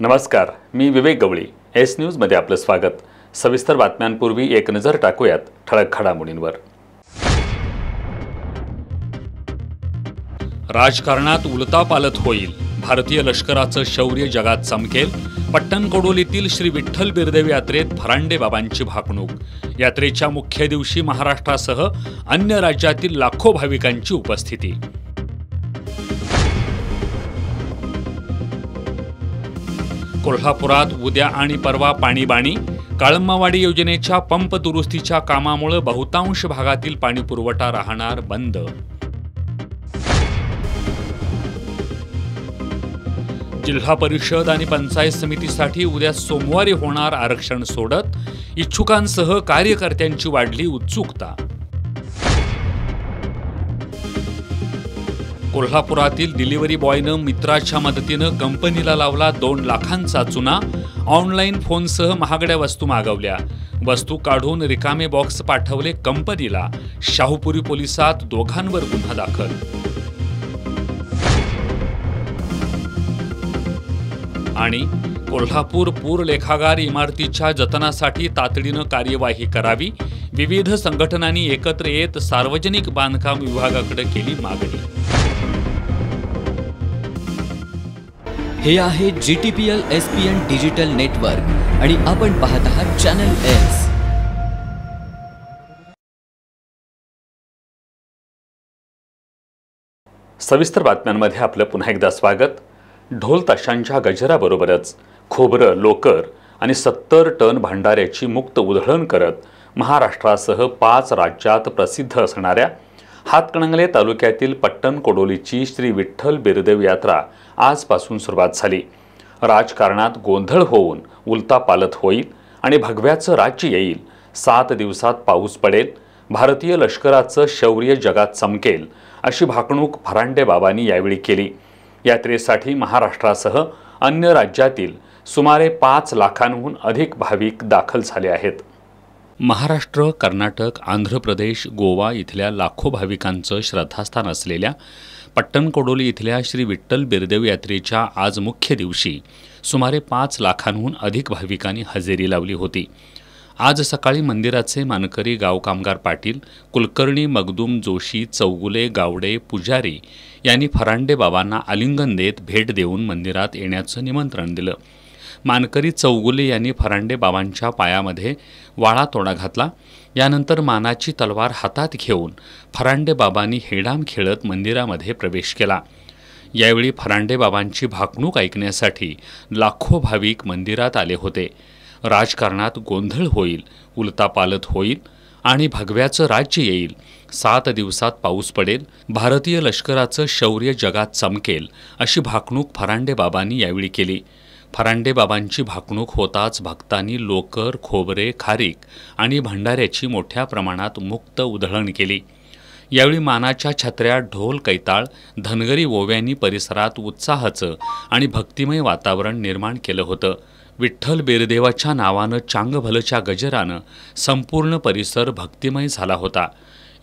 नमस्कार, मी विवेक गवळी. S news मध्ये आपलं स्वागत. सविस्तर बातम्यांपूर्वी एक नजर टाकूयात ठळक घडामोडींवर. राजकारणात उलथापालथ होईल, भारतीय लष्कराचं शौर्य जगात चमकेल. पट्टणकोडोलीतील श्री विठ्ठल बिरदेव यात्रेत फरांडे बाबांची भाकणूक. यात्रेच्या मुख्य दिवशी महाराष्ट्रासह अन्य राज्यातील लाखो भाविकांची उपस्थिती. कोल्हापुरात उद्या आणि परवा पाणीबाणी. काळंबावाडी योजनेच्या पंप दुरुस्तीच्या कामामुळे बहुतांश भागातील पाणीपुरवठा राहणार बंद. जिल्हा परिषद आणि पंचायत समितीसाठी उद्या सोमवारी होणार आरक्षण सोडत. इच्छुकांसह कार्यकर्त्यांची वाढली उत्सुकता. कोल्हापुरातील डिलिव्हरी बॉयनं मित्राच्या मदतीनं कंपनीला लावला 2 लाखांचा चुना. ऑनलाईन फोनसह महागड्या वस्तू मागवल्या. वस्तू काढून रिकामे बॉक्स पाठवले कंपनीला. शाहूपुरी पोलिसात दोघांवर गुन्हा दाखल. आणि कोल्हापूर पूर लेखागार इमारतीच्या जतनासाठी तातडीनं कार्यवाही करावी. विविध संघटनांनी एकत्र येत सार्वजनिक बांधकाम विभागाकडे केली मागणी. हे आहे GTPL SPN डिजिटल नेटवर्क आणि आपण पाहत आहात चॅनल एस. सविस्तर बातम्यांमध्ये आपलं पुन्हा एकदा स्वागत. ढोल ताशांच्या गजराबरोबरच खोबरं, लोकर आणि 70 टन भांडाऱ्याची मुक्त उधळण करत महाराष्ट्रासह 5 राज्यात प्रसिद्ध असणाऱ्या हातकणंगले तालुक्यातील पट्टणकोडोलीची श्री विठ्ठल बिरदेव यात्रा आजपासून सुरुवात झाली. राजकारणात गोंधळ होऊन उलथापालथ होईल आणि भगव्याचं राज्य येईल. 7 दिवसात पाऊस पडेल, भारतीय लष्कराचं शौर्य जगात चमकेल, अशी भाकणूक फरांडे बाबांनी यावेळी केली. यात्रेसाठी महाराष्ट्रासह अन्य राज्यातील सुमारे 5 लाखांहून अधिक भाविक दाखल झाले आहेत. महाराष्ट्र, कर्नाटक, आंध्र प्रदेश, गोवा इथल्या लाखो भाविकांचं श्रद्धास्थान असलेल्या पट्टणकोडोली इथल्या श्री विठ्ठल बिरदेव यात्रेच्या आज मुख्य दिवशी सुमारे 5 लाखांहून अधिक भाविकांनी हजेरी लावली होती. आज सकाळी मंदिराचे मानकरी गाव कामगार पाटील, कुलकर्णी, मगदूम, जोशी, चौगुले, गावडे, पुजारी यांनी फरांडे बाबांना आलिंगन देत भेट देऊन मंदिरात येण्याचं निमंत्रण दिलं. मानकरी चौगुले यांनी फरांडे बाबांच्या पायामध्ये वाळा तोडा घातला. यानंतर मानाची तलवार हातात घेऊन फरांडे बाबांनी हेडाम खेळत मंदिरामध्ये प्रवेश केला. यावेळी फरांडे बाबांची भाकणूक ऐकण्यासाठी लाखो भाविक मंदिरात आले होते. राजकारणात गोंधळ होईल, उलथापालथ होईल आणि भगव्याचं राज्य येईल. 7 दिवसात पाऊस पडेल, भारतीय लष्कराचं शौर्य जगात चमकेल, अशी भाकणूक फरांडे बाबांनी यावेळी केली. फरांडे बाबांची भाकणूक होताच भक्तांनी लोकर, खोबरे, खारीक आणि भंडाऱ्याची मोठ्या प्रमाणात मुक्त उधळण केली. यावेळी मानाच्या छत्र्या, ढोल, कैताळ, धनगरी ओव्यांनी परिसरात उत्साहाचं आणि भक्तिमय वातावरण निर्माण केलं होतं. विठ्ठल बिरदेवाच्या नावानं चांगभलच्या गजरानं संपूर्ण परिसर भक्तिमय झाला होता.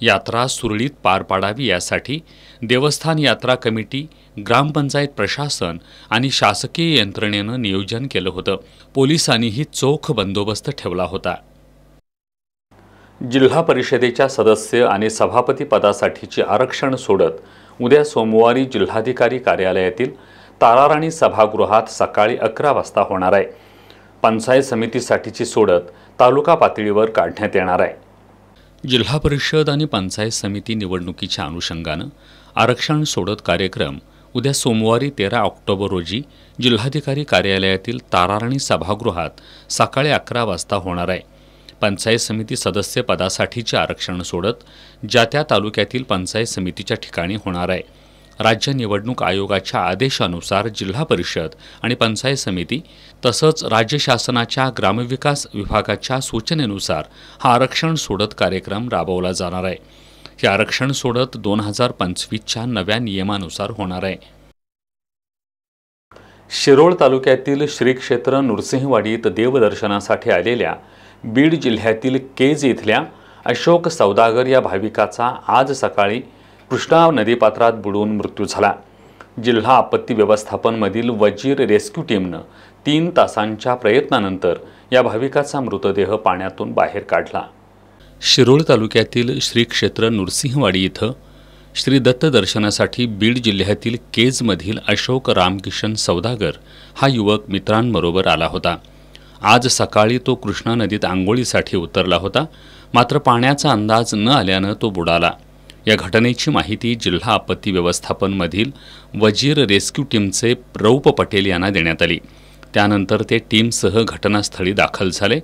यात्रा सुरळीत पार पाडावी यासाठी देवस्थान यात्रा कमिटी, ग्रामपंचायत प्रशासन आणि शासकीय यंत्रणेनं नियोजन केलं होतं. पोलिसांनीही चोख बंदोबस्त ठेवला होता. जिल्हा परिषदेच्या सदस्य आणि सभापती पदासाठीचे आरक्षण सोडत उद्या सोमवारी जिल्हाधिकारी कार्यालयातील ताराराणी सभागृहात सकाळी 11 वाजता होणार आहे. पंचायत समितीसाठीची सोडत तालुका पातळीवर काढण्यात येणार आहे. जिल्हा परिषद आणि पंचायत समिती निवडणुकीच्या अनुषंगानं आरक्षण सोडत कार्यक्रम उद्या सोमवारी 13 ऑक्टोबर रोजी जिल्हाधिकारी कार्यालयातील ताराराणी सभागृहात सकाळी 11 वाजता होणार आहे. पंचायत समिती सदस्य पदासाठीचे आरक्षण सोडत ज्या त्या तालुक्यातील पंचायत समितीच्या ठिकाणी होणार आहे. राज्य निवडणूक आयोगाच्या आदेशानुसार जिल्हा परिषद आणि पंचायत समिती तसंच राज्य शासनाच्या ग्रामविकास विभागाच्या सूचनेनुसार हा आरक्षण सोडत कार्यक्रम राबवला जाणार आहे. हे आरक्षण सोडत 2025च्या नव्या नियमानुसार होणार आहे. शिरोळ तालुक्यातील श्री क्षेत्र नृसिंहवाडीत देवदर्शनासाठी आलेल्या बीड जिल्ह्यातील केज इथल्या अशोक सौदागर या भाविकाचा आज सकाळी कृष्णा नदीपात्रात बुडून मृत्यू झाला. जिल्हा आपत्ती व्यवस्थापनमधील वजीर रेस्क्यू टीमनं 3 तासांच्या प्रयत्नानंतर या भाविकाचा मृतदेह पाण्यातून बाहेर काढला। शिरोळ तालुक्यातील श्री क्षेत्र नृसिंहवाडी इथं श्री दत्त दर्शनासाठी बीड जिल्ह्यातील केजमधील अशोक रामकिशन सौदागर हा युवक मित्रांबरोबर आला होता। आज सकाळी तो कृष्णा नदीत आंघोळीसाठी उतरला होता, मात्र पाण्याचा अंदाज न आल्यानं तो बुडाला। या घटनेची माहिती जिल्हा आपत्ती व्यवस्थापनमधील वजीर रेस्क्यू टीमचे रौप पटेल यांना देण्यात आली। त्यानंतर ते टीमसह घटनास्थळी दाखल झाले।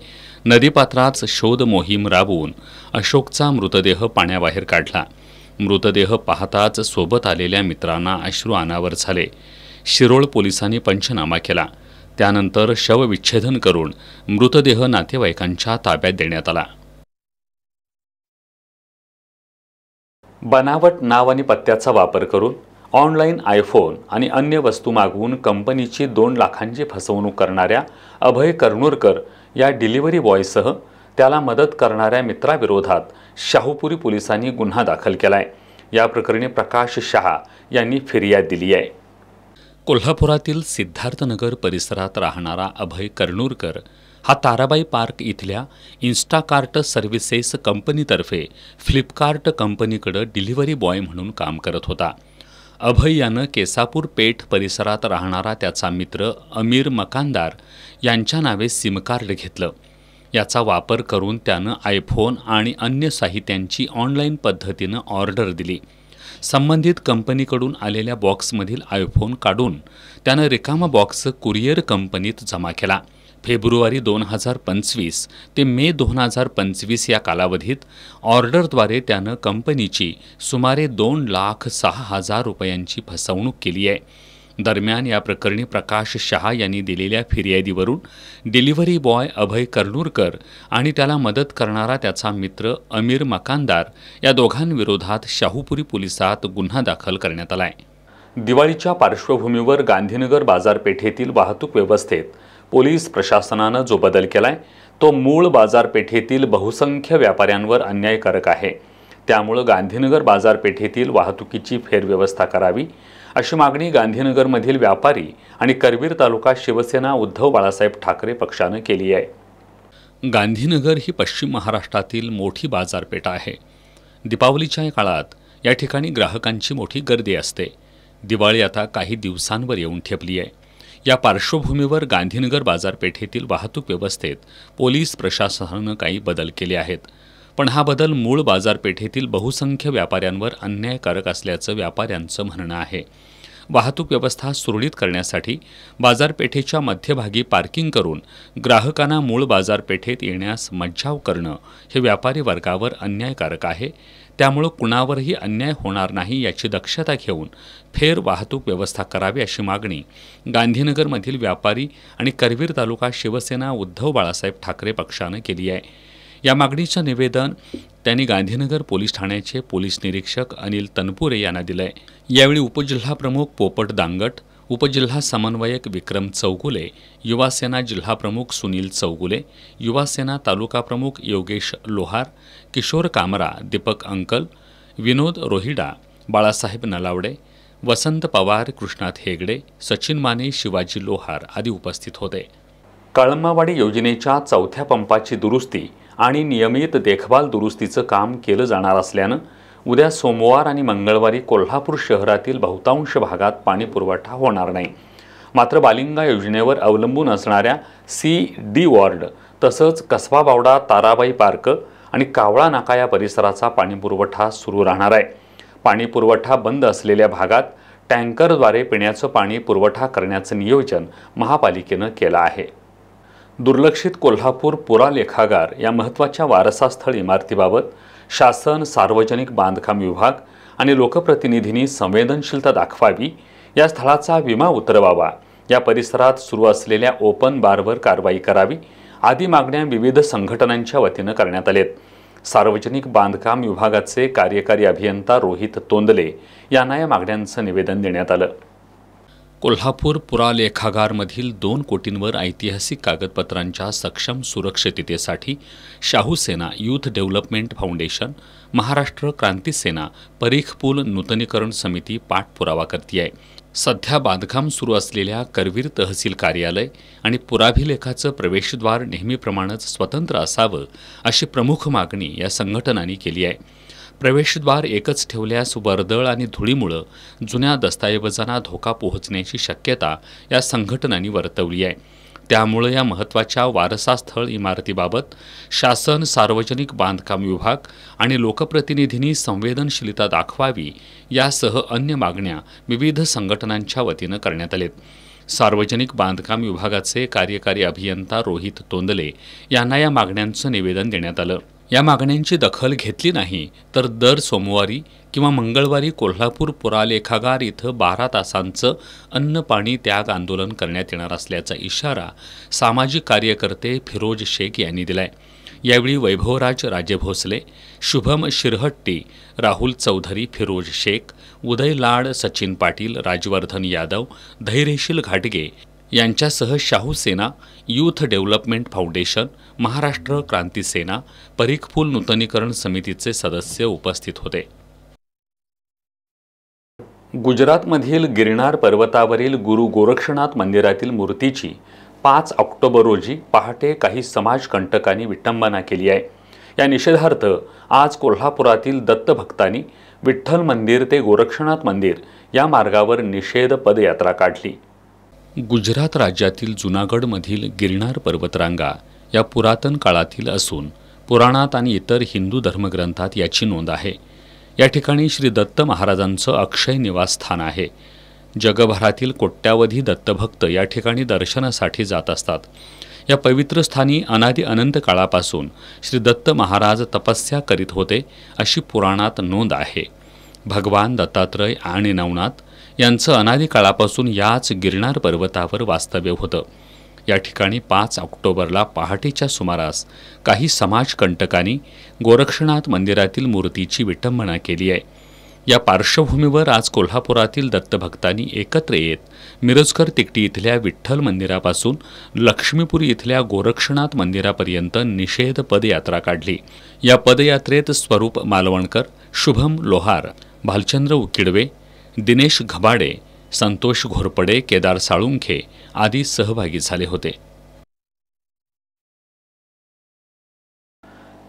नदीपात्रात शोध मोहीम राबवून अशोकचा मृतदेह पाण्याबाहेर काढला। मृतदेह पाहताच सोबत आलेल्या मित्रांना अश्रू अनावर झाले। शिरोळ पोलिसांनी पंचनामा केला। त्यानंतर शवविच्छेदन करून मृतदेह नातेवाईकांच्या ताब्यात देण्यात आला। बनावट नाव आणि पत्त्याचा वापर करून ऑनलाईन आयफोन आणि अन्य वस्तू मागवून कंपनीची 2 लाखांची फसवणूक करणाऱ्या अभय कर्णूरकर या डिलिव्हरी बॉयसह त्याला मदत करणाऱ्या मित्राविरोधात शाहूपुरी पोलिसांनी गुन्हा दाखल केलाय। या प्रकरणी प्रकाश शहा यांनी फिर्याद दिली आहे। कोल्हापुरातील सिद्धार्थनगर परिसरात राहणारा अभय कर्णूरकर हा ताराबाई पार्क इथल्या इन्स्टाकार्ट सर्व्हिसेस कंपनीतर्फे फ्लिपकार्ट कंपनीकडे डिलिव्हरी बॉय म्हणून काम करत होता। अभय यानं केसापूर पेठ परिसरात राहणारा त्याचा मित्र अमीर मकानदार यांच्या नावे सिम कार्ड घेतलं। याचा वापर करून त्यानं आयफोन आणि अन्य साहित्यांची ऑनलाईन पद्धतीनं ऑर्डर दिली। संबंधित कंपनीकडून आलेल्या बॉक्समधील आयफोन काढून त्यानं रिकामा बॉक्स कुरिअर कंपनीत जमा केला। फेब्रुवारी 2025 ते मे 2025 या कालावधीत ऑर्डरद्वारे त्यानं कंपनीची सुमारे 2,06,000 रुपयांची फसवणूक केली आहे। दरम्यान या प्रकरणी प्रकाश शहा यांनी दिलेल्या फिर्यादीवरून डिलिव्हरी बॉय अभय कर्णूरकर आणि त्याला मदत करणारा त्याचा मित्र अमीर मकानदार या दोघांविरोधात शाहूपुरी पोलिसात गुन्हा दाखल करण्यात आलाय। दिवाळीच्या पार्श्वभूमीवर गांधीनगर बाजारपेठेतील वाहतूक व्यवस्थेत पोलीस प्रशासनानं जो बदल केलाय तो मूळ बाजारपेठेतील बहुसंख्य व्यापाऱ्यांवर अन्यायकारक आहे। त्यामुळे गांधीनगर बाजारपेठेतील वाहतुकीची फेरव्यवस्था करावी अशी मागणी गांधीनगरमधील व्यापारी आणि करवीर तालुका शिवसेना उद्धव बाळासाहेब ठाकरे पक्षानं केली आहे। गांधीनगर ही पश्चिम महाराष्ट्रातील मोठी बाजारपेठ आहे। दीपावलीच्या काळात या ठिकाणी ग्राहकांची मोठी गर्दी असते। दिवाळी आता काही दिवसांवर येऊन ठेपली आहे। या पार्श्वभूमीवर गांधीनगर बाजारपेठेतील वाहतूक व्यवस्थेत पोलीस प्रशासनानं काही बदल केले आहेत, पण हा बदल मूळ बाजारपेठेतील बहुसंख्य व्यापाऱ्यांवर अन्यायकारक असल्याचं व्यापाऱ्यांचं म्हणणं आहे। वाहतूक व्यवस्था सुरळीत करण्यासाठी बाजारपेठेच्या मध्यभागी पार्किंग करून ग्राहकांना मूळ बाजारपेठेत येण्यास मज्जाव करणं हे व्यापारी वर्गावर अन्यायकारक आहे। त्यामुळे कुणावरही अन्याय होणार नाही याची दक्षता घेऊन फेर वाहतूक व्यवस्था करावी अशी मागणी गांधीनगरमधील व्यापारी आणि करवीर तालुका शिवसेना उद्धव बाळासाहेब ठाकरे पक्षानं केली आहे। या मागणीचं निवेदन त्यांनी गांधीनगर पोलीस ठाण्याचे पोलीस निरीक्षक अनिल तनपुरे यांना दिलंय। यावेळी उपजिल्हा प्रमुख पोपट दांगट, उपजिल्हा समन्वयक विक्रम चौगुले, युवासेना जिल्हा प्रमुख सुनील चौगुले, युवासेना तालुका प्रमुख योगेश लोहार, किशोर कामरा, दीपक अंकल, विनोद रोहिडा, बाळासाहेब नलावडे, वसंत पवार, कृष्णात हेगडे, सचिन माने, शिवाजी लोहार आदी उपस्थित होते। कळंबावाडी योजनेच्या 4थ्या पंपाची दुरुस्ती आणि नियमित देखभाल दुरुस्तीचं काम केलं जाणार असल्यानं उद्या सोमवार आणि मंगळवारी कोल्हापूर शहरातील बहुतांश भागात पाणी पुरवठा होणार नाही। मात्र बालिंगा योजनेवर अवलंबून असणाऱ्या सी-डी वॉर्ड तसंच कसबा बावडा, ताराबाई पार्क आणि कावळा नाका या परिसराचा पाणीपुरवठा सुरू राहणार आहे। पाणीपुरवठा बंद असलेल्या भागात टँकरद्वारे पिण्याचं पाणी पुरवठा करण्याचं नियोजन महापालिकेनं केलं आहे। दुर्लक्षित कोल्हापूर पुरालेखागार या महत्त्वाच्या वारसास्थळ इमारतीबाबत शासन, सार्वजनिक बांधकाम विभाग आणि लोकप्रतिनिधींनी संवेदनशीलता दाखवावी, या स्थळाचा विमा उतरवावा, या परिसरात सुरू असलेल्या ओपन बारवर कारवाई करावी आदी मागण्या विविध संघटनांच्या वतीनं करण्यात आलेत। सार्वजनिक बांधकाम विभागाचे कार्यकारी अभियंता रोहित तोंदले यांना या मागण्यांचं निवेदन देण्यात आलं। कोल्हापूर पुरालेखागारमधील 2 कोटींवर ऐतिहासिक कागदपत्रांच्या सक्षम सुरक्षिततेसाठी शाहू सेना यूथ डेव्हलपमेंट फाउंडेशन, महाराष्ट्र क्रांती सेना, परीख पूल नूतनीकरण समिती पाठपुरावा करते आहे। सध्या बांधकाम सुरू असलेल्या करवीर तहसील कार्यालय आणि पुराभिलेखाचं प्रवेशद्वार नेहमीप्रमाणेच स्वतंत्र असावं अशी प्रमुख मागणी या संघटनांनी केली आहे. प्रवेशद्वार एकच ठेवल्यास वर्दळ आणि धुळीमुळं जुन्या दस्तऐवजांना धोका पोहोचण्याची शक्यता या संघटनांनी वर्तवली आहे. त्यामुळे या महत्त्वाच्या वारसास्थळ इमारतीबाबत शासन, सार्वजनिक बांधकाम विभाग आणि लोकप्रतिनिधींनी संवेदनशीलता दाखवावी यासह अन्य मागण्या विविध संघटनांच्या वतीनं करण्यात आलेत. सार्वजनिक बांधकाम विभागाचे कार्यकारी अभियंता रोहित तोंदले यांना या मागण्यांचं निवेदन देण्यात आलं. या मागण्यांची दखल घेतली नाही तर दर सोमवारी किंवा मंगळवारी कोल्हापूर पुरालेखागार इथं 12 तासांचं अन्न पाणी त्याग आंदोलन करण्यात येणार असल्याचा इशारा सामाजिक कार्यकर्ते फिरोज शेख यांनी दिलाय. यावेळी वैभवराज राजे भोसले, शुभम शिरहट्टी, राहुल चौधरी, फिरोज शेख, उदय लाड, सचिन पाटील, राजवर्धन यादव, धैर्यशील घाटगे यांच्यासह शाहू सेना, यूथ डेव्हलपमेंट फाउंडेशन, महाराष्ट्र क्रांती सेना, परीखफूल नूतनीकरण समितीचे सदस्य उपस्थित होते. गुजरातमधील गिरनार पर्वतावरील गुरु गोरक्षनाथ मंदिरातील मूर्तीची 5 ऑक्टोबर रोजी पहाटे काही समाजकंटकांनी विटंबना केली आहे. या निषेधार्थ आज कोल्हापुरातील दत्तभक्तांनी विठ्ठल मंदिर ते गोरक्षनाथ मंदिर या मार्गावर निषेध पदयात्रा काढली. गुजरात राज्यातील जुनागडमधील गिरनार पर्वतरांगा या पुरातन काळातील असून पुराणात आणि इतर हिंदू धर्मग्रंथात याची नोंद आहे. या ठिकाणी श्री दत्त महाराजांचं अक्षय निवासस्थान आहे. जगभरातील कोट्यावधी दत्तभक्त या ठिकाणी दर्शनासाठी जात असतात. या पवित्र स्थानी अनादी अनंत काळापासून श्री दत्त महाराज तपस्या करीत होते अशी पुराणात नोंद आहे. भगवान दत्तात्रय आणि नवनाथ यांचं अनादी काळापासून याच गिरनार पर्वतावर वास्तव्य होतं. या ठिकाणी 5 ऑक्टोबरला पहाटेच्या सुमारास काही समाजकंटकांनी गोरक्षनाथ मंदिरातील मूर्तीची विटंबना केली आहे. या पार्श्वभूमीवर आज कोल्हापुरातील दत्तभक्तांनी एकत्र येत मिरजकर तिकटी इथल्या विठ्ठल मंदिरापासून लक्ष्मीपुरी इथल्या गोरक्षनाथ मंदिरापर्यंत निषेध पदयात्रा काढली. या पदयात्रेत स्वरूप मालवणकर, शुभम लोहार, भालचंद्र उकिडवे, दिनेश घबाडे, संतोष घोरपडे, केदार साळुंखे आदी सहभागी झाले होते.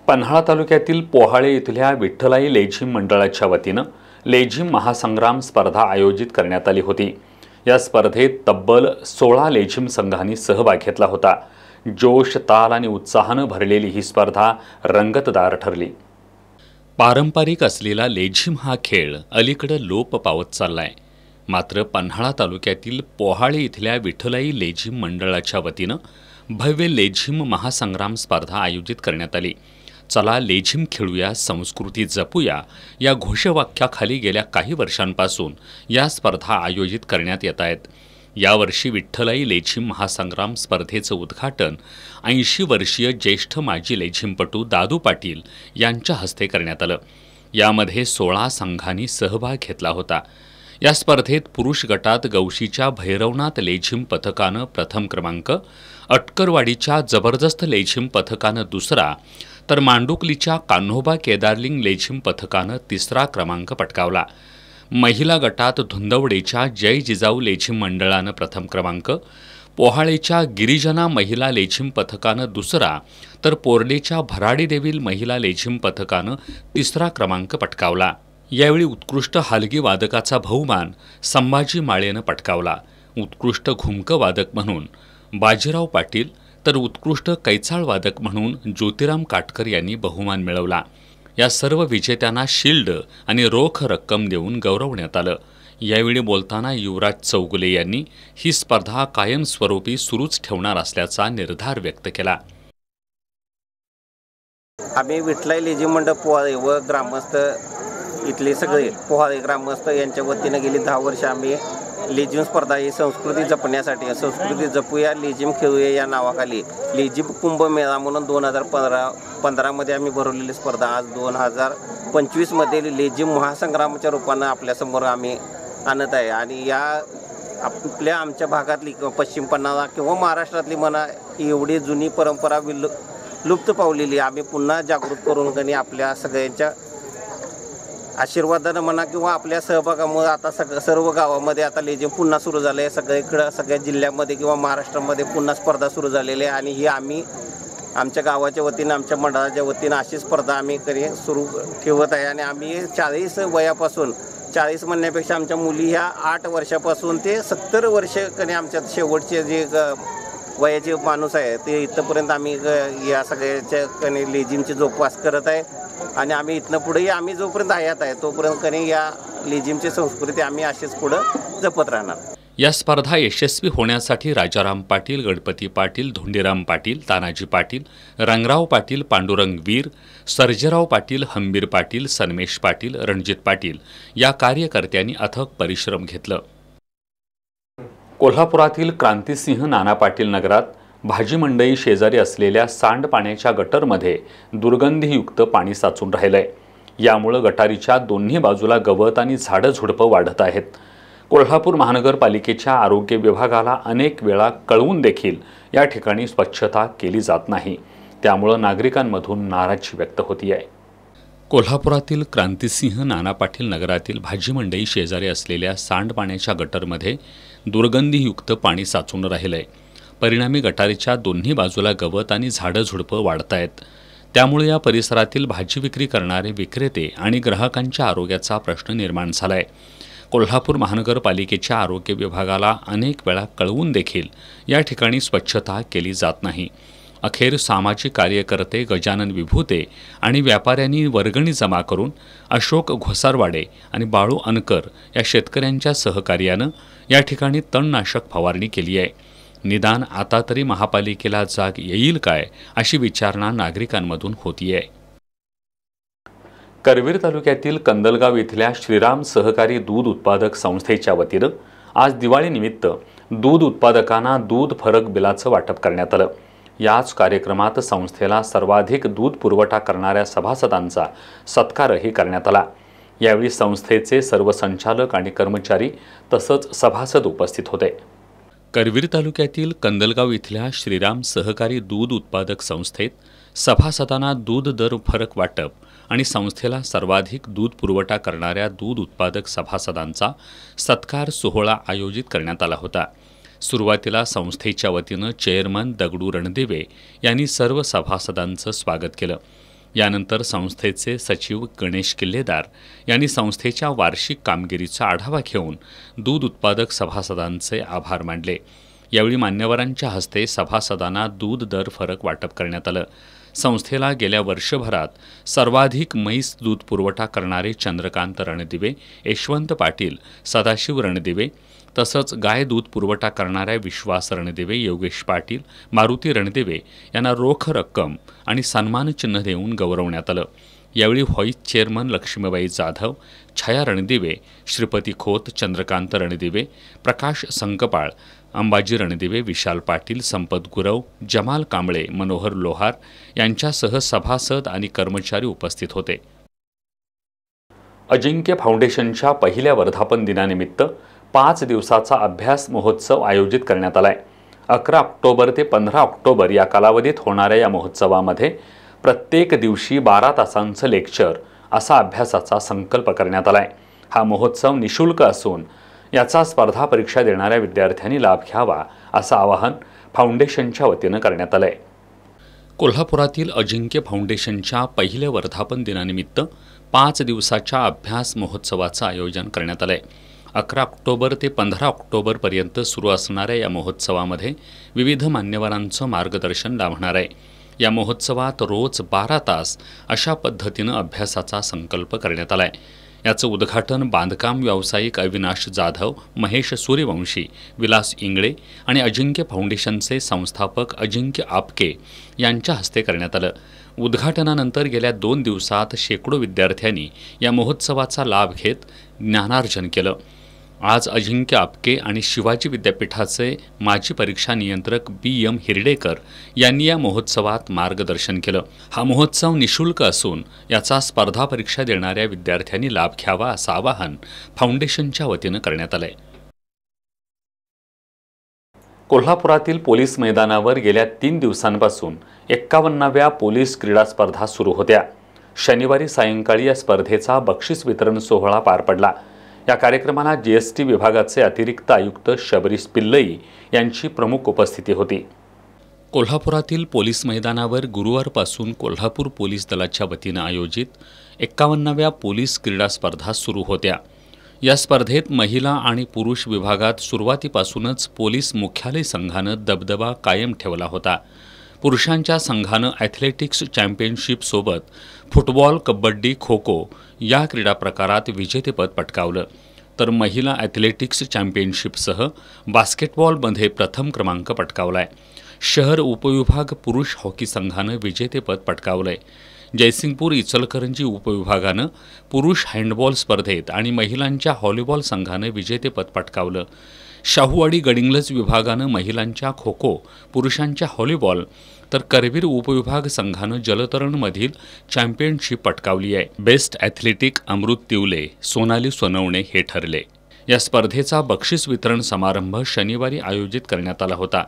पन्हाळा तालुक्यातील पोहाळे इथल्या विठ्ठलाई लेझिम मंडळाच्या वतीनं लेझिम महासंग्राम स्पर्धा आयोजित करण्यात आली होती. या स्पर्धेत तब्बल 16 लेझिम संघांनी सहभाग घेतला होता. जोश, ताल आणि उत्साहानं भरलेली ही स्पर्धा रंगतदार ठरली. पारंपरिक असलेला लेझिम हा खेळ अलीकडे लोप पावत चाललाय. मात्र पन्हाळा तालुक्यातील पोहाळे इथल्या विठ्ठलाई लेझिम मंडळाच्या वतीनं भव्य लेझिम महासंग्राम स्पर्धा आयोजित करण्यात आली. चला लेझिम खेळूया, संस्कृती जपूया या घोषवाक्याखाली गेल्या काही वर्षांपासून या स्पर्धा आयोजित करण्यात येत आहेत. यावर्षी विठ्ठलाई लेझिम महासंग्राम स्पर्धेचं उद्घाटन 80 वर्षीय ज्येष्ठ माजी लेझिमपटू दादू पाटील यांच्या हस्ते करण्यात आलं. यामध्ये 16 संघांनी सहभाग घेतला होता. या स्पर्धेत पुरुष गटात गौशीच्या भैरवनाथ लेझिम पथकानं प्रथम क्रमांक, अटकरवाडीच्या जबरदस्त लेझिम पथकानं दुसरा, तर मांडुकलीच्या कान्होबा केदारलिंग लेझिम पथकानं तिसरा क्रमांक पटकावला. महिला गटात धुंदवडेच्या जय जिजाऊ लेझिम मंडळानं प्रथम क्रमांक, पोहाळेच्या गिरिजना महिला लेझिम पथकानं दुसरा, तर पोर्डेच्या भराडीदेवील महिला लेझिम पथकानं तिसरा क्रमांक पटकावला. यावेळी उत्कृष्ट हालगी वादकाचा बहुमान संभाजी माळेनं पटकावला. उत्कृष्ट घुमकं वादक म्हणून बाजीराव पाटील, तर उत्कृष्ट कैचाळ वादक म्हणून ज्योतिराम काटकर यांनी बहुमान मिळवला. या सर्व विजेत्यांना शिल्ड आणि रोख रक्कम देऊन गौरवण्यात आलं. यावेळी बोलताना युवराज चौगुले यांनी ही स्पर्धा कायमस्वरूपी सुरूच ठेवणार असल्याचा निर्धार व्यक्त केला. आम्ही विठ्ठलाई लेझिम मंडळ पोहाळे व ग्रामस्थ इथले सगळे पोहाळे ग्रामस्थ यांच्या वतीनं गेली 10 वर्ष आम्ही लेझिम स्पर्धा ही संस्कृती जपण्यासाठी, संस्कृती जपूया लेझिम खेळूया या नावाखाली लेझिम कुंभमेळा म्हणून 2015मध्ये आम्ही भरवलेली स्पर्धा आज 2025मध्ये लेझिम महासंग्रामाच्या रूपानं आपल्यासमोर आम्ही आणत आहे. आणि या आमच्या भागातली पश्चिम पन्हाळा किंवा महाराष्ट्रातली म्हणा एवढी जुनी परंपरा लुप्त पावलेली आम्ही पुन्हा जागृत करून आपल्या सगळ्यांच्या आशीर्वादानं म्हणा किंवा आपल्या सहभागामुळे आता सर्व गावामध्ये आता लेझिम पुन्हा सुरू झालं आहे. सगळीकडं सगळ्या जिल्ह्यामध्ये किंवा महाराष्ट्रामध्ये पुन्हा स्पर्धा सुरू झालेली आहे आणि ही आम्ही आमच्या गावाच्या वतीनं आमच्या मंडळाच्या वतीनं अशी स्पर्धा आम्ही सुरू ठेवत आहे. आणि आम्ही 40 वयापासून 40 म्हणण्यापेक्षा आमच्या मुली ह्या 8 वर्षापासून ते 70 वर्ष कधी आमच्यात शेवटचे जे वयाचे माणूस आहे ते इथंपर्यंत आम्ही या सगळ्याच्या कणी लेझिमची जोपास करत आहे. आणि आम्ही इथनं पुढेही आम्ही जोपर्यंत हयात आहे तोपर्यंत कधी या लेझिमची संस्कृती आम्ही अशीच पुढं जपत राहणार. या स्पर्धा यशस्वी होण्यासाठी राजाराम पाटील, गणपती पाटील, धोंडीराम पाटील, तानाजी पाटील, रंगराव पाटील, पांडुरंग वीर, सर्जेराव पाटील, हंबीर पाटील, सन्मेश पाटील, रणजित पाटील या कार्यकर्त्यांनी अथक परिश्रम घेतलं. कोल्हापुरातील क्रांतिसिंह नाना पाटील नगरात भाजी मंडई शेजारी असलेल्या सांडपाण्याच्या गटरमध्ये दुर्गंधीयुक्त पाणी साचून राहिलंय. यामुळे गटारीच्या दोन्ही बाजूला गवत आणि झाडं झुडपं वाढत आहेत. कोल्हापूर महानगरपालिकेच्या आरोग्य विभागाला अनेक वेळा कळवून देखील या ठिकाणी स्वच्छता केली जात नाही. त्यामुळे नागरिकांमधून नाराजी व्यक्त होती आहे. कोल्हापुरातील क्रांतिसिंह नाना पाटील नगरातील भाजी मंडई शेजारी असलेल्या सांडपाण्याच्या गटरमध्ये दुर्गंधीयुक्त पाणी साचून राहिलंय. परिणामी गटारीच्या दोन्ही बाजूला गवत आणि झाडं झुडपं वाढत आहेत. त्यामुळे या परिसरातील भाजी विक्री करणारे विक्रेते आणि ग्राहकांच्या आरोग्याचा प्रश्न निर्माण झालाय. कोल्हापूर महानगरपालिकेच्या आरोग्य विभागाला अनेक वेळा कळवून देखील या ठिकाणी स्वच्छता केली जात नाही. अखेर सामाजिक कार्यकर्ते गजानन विभूते आणि व्यापाऱ्यांनी वर्गणी जमा करून अशोक घोसारवाडे आणि बाळू अनकर या शेतकऱ्यांच्या सहकार्यानं या ठिकाणी तणनाशक फवारणी केली आहे. निदान आता तरी महापालिकेला जाग येईल काय अशी विचारणा नागरिकांमधून होतीये. करवीर तालुक्यातील कंदलगाव इथल्या श्रीराम सहकारी दूध उत्पादक संस्थेच्या वतीनं आज दिवाळीनिमित्त दूध उत्पादकांना दूध फरक बिलाचं वाटप करण्यात आलं. याच कार्यक्रमात संस्थेला सर्वाधिक दूध पुरवठा करणाऱ्या सभासदांचा सत्कारही करण्यात आला. यावेळी संस्थेचे सर्व संचालक आणि कर्मचारी तसंच सभासद उपस्थित होते. करवीर तालुक्यातील कंदलगाव इथल्या श्रीराम सहकारी दूध उत्पादक संस्थेत सभासदांना दूध दर फरक वाटप आणि संस्थेला सर्वाधिक दूध पुरवठा करणाऱ्या दूध उत्पादक सभासदांचा सत्कार सोहळा आयोजित करण्यात आला होता. सुरुवातीला संस्थेच्या वतीनं चेअरमन दगडू रणदिवे यांनी सर्व सभासदांचं स्वागत केलं. यानंतर संस्थेचे सचिव गणेश किल्लेदार यांनी संस्थेच्या वार्षिक कामगिरीचा आढावा घेऊन दूध उत्पादक सभासदांचे आभार मानले. यावेळी मान्यवरांच्या हस्ते सभासदांना दूध दर फरक वाटप करण्यात आलं. संस्थेला गेल्या वर्षभरात सर्वाधिक म्हैस दूध पुरवठा करणारे चंद्रकांत रणदिवे, यशवंत पाटील, सदाशिव रणदिवे तसंच गाय दूध पुरवठा करणाऱ्या विश्वास रणदिवे, योगेश पाटील, मारुती रणदिवे यांना रोख रक्कम आणि सन्मानचिन्ह देऊन गौरवण्यात आलं. यावेळी व्हाईस चेअरमन लक्ष्मीबाई जाधव, छाया रणदिवे, श्रीपती खोत, चंद्रकांत रणदिवे, प्रकाश संकपाळ, अंबाजी रणदिवे, विशाल पाटील, संपत गुरव, जमाल कांबळे, मनोहर लोहार यांच्यासह सभासद आणि कर्मचारी उपस्थित होते. अजिंक्य फाउंडेशनच्या पहिल्या वर्धापन दिनानिमित्त 5 दिवसाचा अभ्यास महोत्सव आयोजित करण्यात आलाय. 11 ऑक्टोबर ते 15 ऑक्टोबर या कालावधीत होणाऱ्या या महोत्सवामध्ये प्रत्येक दिवशी 12 तासांचं लेक्चर असा अभ्यासाचा संकल्प करण्यात आलाय. हा महोत्सव निशुल्क असून याचा स्पर्धा परीक्षा देणाऱ्या विद्यार्थ्यांनी लाभ घ्यावा असं आवाहन फाउंडेशनच्या वतीनं करण्यात आलंय. कोल्हापुरातील अजिंक्य फाउंडेशनच्या पहिल्या वर्धापन दिनानिमित्त 5 दिवसाच्या अभ्यास महोत्सवाचं आयोजन करण्यात आलंय. 11 ऑक्टोबर ते 15 ऑक्टोबरपर्यंत सुरू असणाऱ्या या महोत्सवामध्ये विविध मान्यवरांचं मार्गदर्शन लाभणार आहे. या महोत्सवात रोज 12 तास अशा पद्धतीनं अभ्यासाचा संकल्प करण्यात आला आहे. याचं उद्घाटन बांधकाम व्यावसायिक अविनाश जाधव, महेश सूर्यवंशी, विलास इंगळे आणि अजिंक्य फाउंडेशनचे संस्थापक अजिंक्य आपके यांच्या हस्ते करण्यात आलं. उद्घाटनानंतर गेल्या 2 दिवसात शेकडो विद्यार्थ्यांनी या महोत्सवाचा लाभ घेत ज्ञानार्जन केलं. आज अजिंक्य आपके आणि शिवाजी विद्यापीठाचे माजी परीक्षा नियंत्रक BM हिरडेकर यांनी या महोत्सवात मार्गदर्शन केलं. हा महोत्सव निशुल्क असून याचा स्पर्धा परीक्षा देणाऱ्या विद्यार्थ्यांनी लाभ घ्यावा असं आवाहन फाउंडेशनच्या वतीनं करण्यात आलंय. कोल्हापुरातील पोलीस मैदानावर गेल्या 3 दिवसांपासून 51व्या पोलीस क्रीडा स्पर्धा सुरू होत्या. शनिवारी सायंकाळी या स्पर्धेचा बक्षीस वितरण सोहळा पार पडला। या कार्यक्रमाला जीएसटी विभागाचे अतिरिक्त आयुक्त शबरीश पिल्लई यांची प्रमुख उपस्थिती होती। कोल्हापुरातील पोलीस मैदानावर गुरुवारपासून कोल्हापूर पोलीस दलाच्या वतीने आयोजित 51व्या पोलीस क्रीडा स्पर्धा सुरू होत्या। या स्पर्धेत महिला आणि पुरुष विभागात सुरुवातीपासूनच पोलीस मुख्यालय संघानं दबदबा कायम ठेवला होता। पुरुषांच्या संघानं ॲथलेटिक्स चॅम्पियनशिप सोबत फुटबॉल, कबड्डी, खो खो या क्रीडा प्रकारात विजेतेपद पटकावलं, तर महिला ॲथलेटिक्स चॅम्पियनशिपसह बास्केटबॉलमध्ये प्रथम क्रमांक पटकावलाय। शहर उपविभाग पुरुष हॉकी संघानं विजेतेपद पटकावलंय। जयसिंगपूर इचलकरंजी उपविभागानं पुरुष हँडबॉल स्पर्धेत आणि महिलांच्या व्हॉलीबॉल संघानं विजेतेपद पटकावलं। शाहूवाडी गडिंग्लज विभागानं महिलांच्या खो खो, पुरुषांच्या व्हॉलीबॉल तर करवीर उपविभाग संघानं जलतरणमधील चॅम्पियनशिप पटकावली आहे। बेस्ट ॲथलेटिक अमृत तिवले, सोनाली सोनवणे हे ठरले। या स्पर्धेचा बक्षीस वितरण समारंभ शनिवारी आयोजित करण्यात आला होता।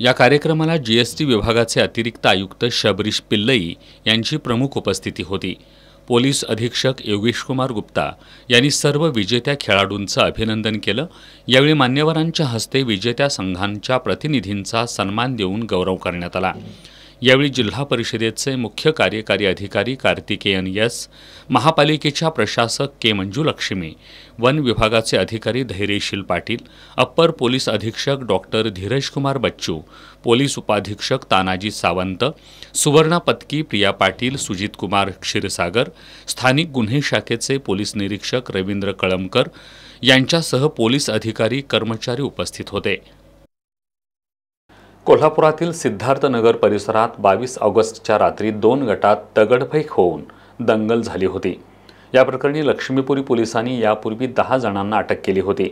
या कार्यक्रमाला जीएसटी विभागाचे अतिरिक्त आयुक्त शबरीश पिल्लई यांची प्रमुख उपस्थिती होती। पोलीस अधीक्षक योगेश कुमार गुप्ता यांनी सर्व विजेत्या खेळाडूंचं अभिनंदन केलं। यावेळी मान्यवरांच्या हस्ते विजेत्या संघांच्या प्रतिनिधींचा सन्मान देऊन गौरव करण्यात आला। यावेळी जिल्हा परिषदेचे मुख्य कार्यकारी अधिकारी कार्तिकेयन एस, महापालिकेच्या प्रशासक के मंजुलक्ष्मी, वन विभागाचे अधिकारी धैर्यशील पाटील, अप्पर पोलीस अधीक्षक डॉक्टर धीरज कुमार बच्चू, पोलीस उपाधीक्षक तानाजी सावंत, सुवर्णा पत्की प्रिया पाटील, सुजित कुमार क्षीरसागर, स्थानिक गुन्हे शाखेचे पोलीस निरीक्षक रवींद्र कळमकर यांच्यासह पोलीस अधिकारी कर्मचारी उपस्थित होते। कोल्हापुरातील सिद्धार्थनगर परिसरात 22 ऑगस्टच्या रात्री 2 गटात दगडफेक होऊन दंगल झाली होती। या प्रकरणी लक्ष्मीपुरी पोलिसांनी यापूर्वी 10 जणांना अटक केली होती,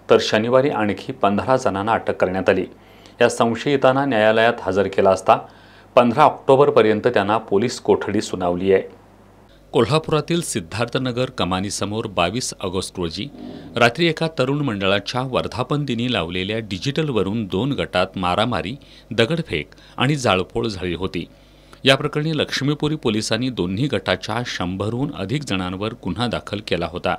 तर शनिवारी आणखी 15 जणांना अटक करण्यात आली। या संशयितांना न्यायालयात हजर केला असता 15 ऑक्टोबरपर्यंत त्यांना पोलीस कोठडी सुनावली आहे। कोल्हापुरातील सिद्धार्थनगर कमानीसमोर 22 ऑगस्ट रोजी रात्री एका तरुण मंडळाच्या वर्धापन दिनी लावलेल्या डिजिटलवरून 2 गटात मारामारी, दगडफेक आणि जाळपोळ झाली होती। या प्रकरणी लक्ष्मीपुरी पोलिसांनी दोन्ही गटाच्या 100हून अधिक जणांवर गुन्हा दाखल केला होता।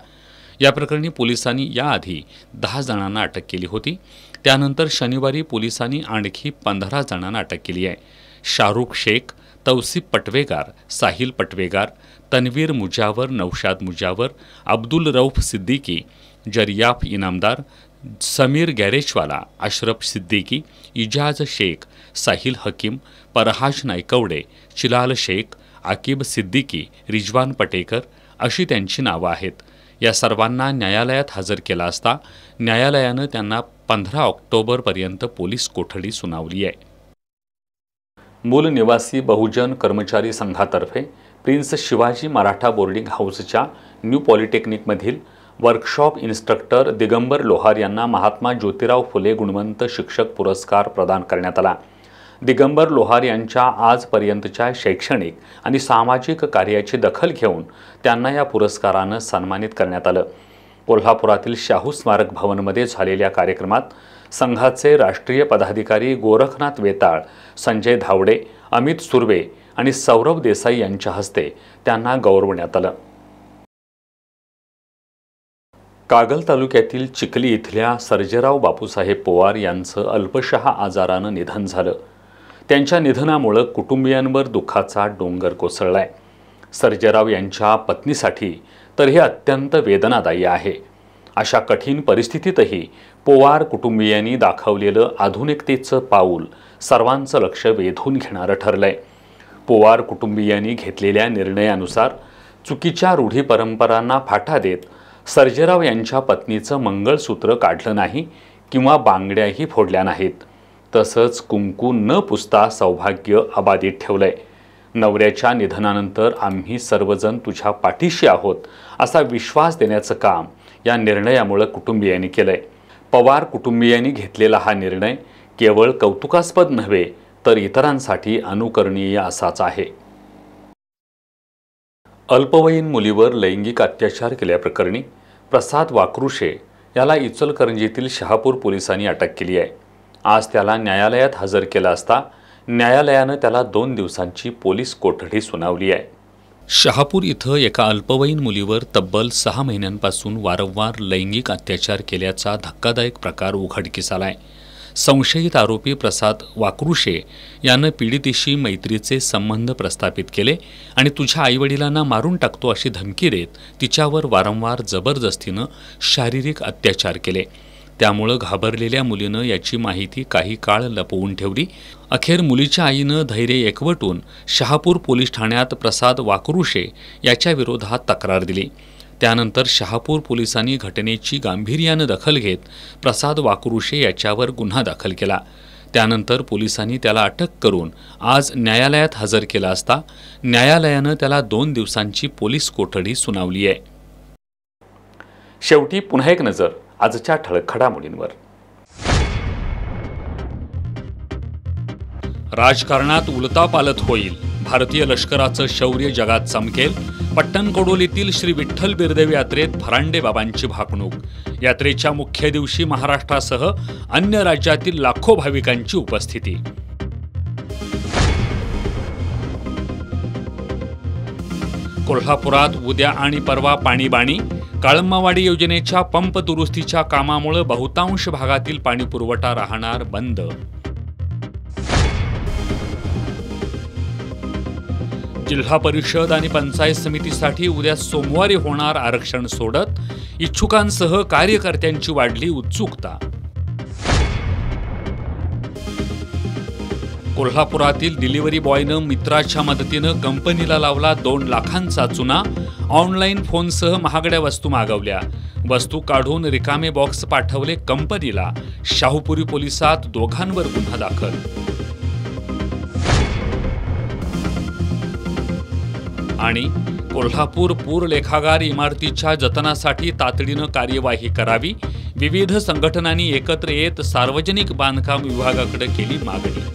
या प्रकरणी पोलिसांनी याआधी 10 जणांना अटक केली होती। त्यानंतर शनिवारी पोलिसांनी आणखी 15 जणांना अटक केली आहे। शाहरुख शेख, तौसिफ पटवेगार, साहिल पटवेगार, तन्वीर मुजावर, नौशाद मुजावर, अब्दुल रऊफ सिद्दीकी, जरियाफ इनामदार, समीर गॅरेजवाला, अशरफ सिद्दीकी, इजाज शेख, साहिल हकीम, परहाज नायकवडे, चिलाल शेख, आकिब सिद्दीकी, रिजवान पटेकर अशी त्यांची नावं आहेत। या सर्वांना न्यायालयात हजर केला असता न्यायालयानं त्यांना 15 ऑक्टोबरपर्यंत पोलीस कोठडी सुनावली आहे। मूल निवासी बहुजन कर्मचारी संघातर्फे प्रिन्स शिवाजी मराठा बोर्डिंग हाऊसच्या न्यू पॉलिटेक्निकमधील वर्कशॉप इन्स्ट्रक्टर दिगंबर लोहार यांना महात्मा ज्योतिराव फुले गुणवंत शिक्षक पुरस्कार प्रदान करण्यात आला। दिगंबर लोहार यांच्या आजपर्यंतच्या शैक्षणिक आणि सामाजिक कार्याची दखल घेऊन त्यांना या पुरस्कारानं सन्मानित करण्यात आलं। कोल्हापुरातील शाहू स्मारक भवनमध्ये झालेल्या कार्यक्रमात संघाचे राष्ट्रीय पदाधिकारी गोरखनाथ वेताळ, संजय धावडे, अमित सुर्वे आणि सौरभ देसाई यांच्या हस्ते त्यांना गौरवण्यात आलं। कागल तालुक्यातील चिखली इथल्या सर्जेराव बापूसाहेब पवार यांचं अल्पशः आजारानं निधन झालं। त्यांच्या निधनामुळे कुटुंबियांवर दुःखाचा डोंगर कोसळलाय। सर्जेराव यांच्या पत्नीसाठी तर हे अत्यंत वेदनादायी आहे। अशा कठीण परिस्थितीतही पवार कुटुंबियांनी दाखवलेलं आधुनिकतेचं पाऊल सर्वांचं लक्ष वेधून घेणारं ठरलंय। पवार कुटुंबियांनी घेतलेल्या निर्णयानुसार चुकीच्या रूढी परंपरांना फाटा देत सर्जेराव यांच्या पत्नीचं मंगळसूत्र काढलं नाही किंवा बांगड्याही फोडल्या नाहीत। तसंच कुंकू न पुसता सौभाग्य अबाधित ठेवलंय। नवऱ्याच्या निधनानंतर आम्ही सर्वजण तुझ्या पाठीशी आहोत असा विश्वास देण्याचं काम या निर्णयामुळे कुटुंबियांनी केलंय। पवार कुटुंबियांनी घेतलेला हा निर्णय केवळ कौतुकास्पद नव्हे तर इतरांसाठी अनुकरणीय असाच आहे। अल्पवयीन मुलीवर लैंगिक अत्याचार केल्याप्रकरणी प्रसाद वाक्रुशे याला इचलकरंजीतील शहापूर पोलिसांनी अटक केली आहे। आज त्याला न्यायालयात हजर केला असता न्यायालयानं त्याला 2 दिवसांची पोलीस कोठडी सुनावली आहे। शहापूर इथं एका अल्पवयीन मुलीवर तब्बल 6 महिन्यांपासून वारंवार लैंगिक अत्याचार केल्याचा धक्कादायक प्रकार उघडकीस आलाय। संशयित आरोपी प्रसाद वाकरुशे यानं पीडितेशी मैत्रीचे संबंध प्रस्थापित केले आणि तुझ्या आईवडिलांना मारून टाकतो अशी धमकी देत तिच्यावर वारंवार जबरदस्तीनं शारीरिक अत्याचार केले। त्यामुळे घाबरलेल्या मुलीनं याची माहिती काही काळ लपवून ठेवली। अखेर मुलीच्या आईनं धैर्य एकवटून शहापूर पोलीस ठाण्यात प्रसाद वाकरुशे याच्या विरोधात तक्रार दिली। त्यानंतर शहापूर पोलिसांनी घटनेची गांभीर्यानं दखल घेत प्रसाद वाकरुशे याच्यावर गुन्हा दाखल केला। त्यानंतर पोलिसांनी त्याला अटक करून आज न्यायालयात हजर केला असता न्यायालयानं त्याला 2 दिवसांची पोलीस कोठडी सुनावली आहे। शेवटी पुन्हा एक नजर आजच्या ठळक घडामोडींवर। राजकारणात उलथापालथ होईल, भारतीय लष्कराचं शौर्य जगात चमकेल। पट्टणकडोलीतील श्री विठ्ठल बिरदेव यात्रेत फरांडे बाबांची भाकणूक। यात्रेच्या मुख्य दिवशी महाराष्ट्रासह अन्य राज्यातील लाखो भाविकांची उपस्थिती। कोल्हापुरात उद्या आणि परवा पाणीबाणी। काळंबावाडी योजनेच्या पंप दुरुस्तीच्या कामामुळे बहुतांश भागातील पाणी पुरवठा राहणार बंद। जिल्हा परिषद आणि पंचायत समितीसाठी उद्या सोमवारी होणार आरक्षण सोडत, इच्छुकांसह कार्यकर्त्यांची वाढली उत्सुकता। कोल्हापुरातील डिलिव्हरी बॉयनं मित्राच्या मदतीनं कंपनीला लावला 2 लाखांचा चुना। ऑनलाईन फोनसह महागड्या वस्तू मागवल्या, वस्तू काढून रिकामे बॉक्स पाठवले कंपनीला। शाहूपुरी पोलिसात दोघांवर गुन्हा दाखल। आणि कोल्हापूर पूर लेखागार इमारतीच्या जतनासाठी तातडीनं कार्यवाही करावी। विविध संघटनांनी एकत्र येत सार्वजनिक बांधकाम विभागाकडे केली मागणी।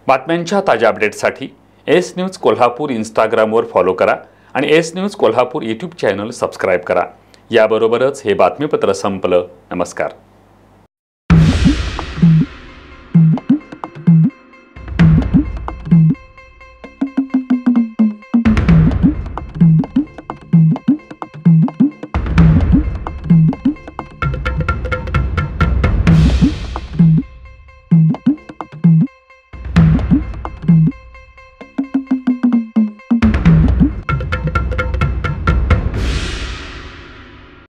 बातम्यांच्या ताज्या अपडेट्ससाठी एस न्यूज कोल्हापूर इंस्टाग्रामवर फॉलो करा आणि S news Kolhapur YouTube channel subscribe करा। याबरोबरच हे बातमीपत्र संपलं। नमस्कार।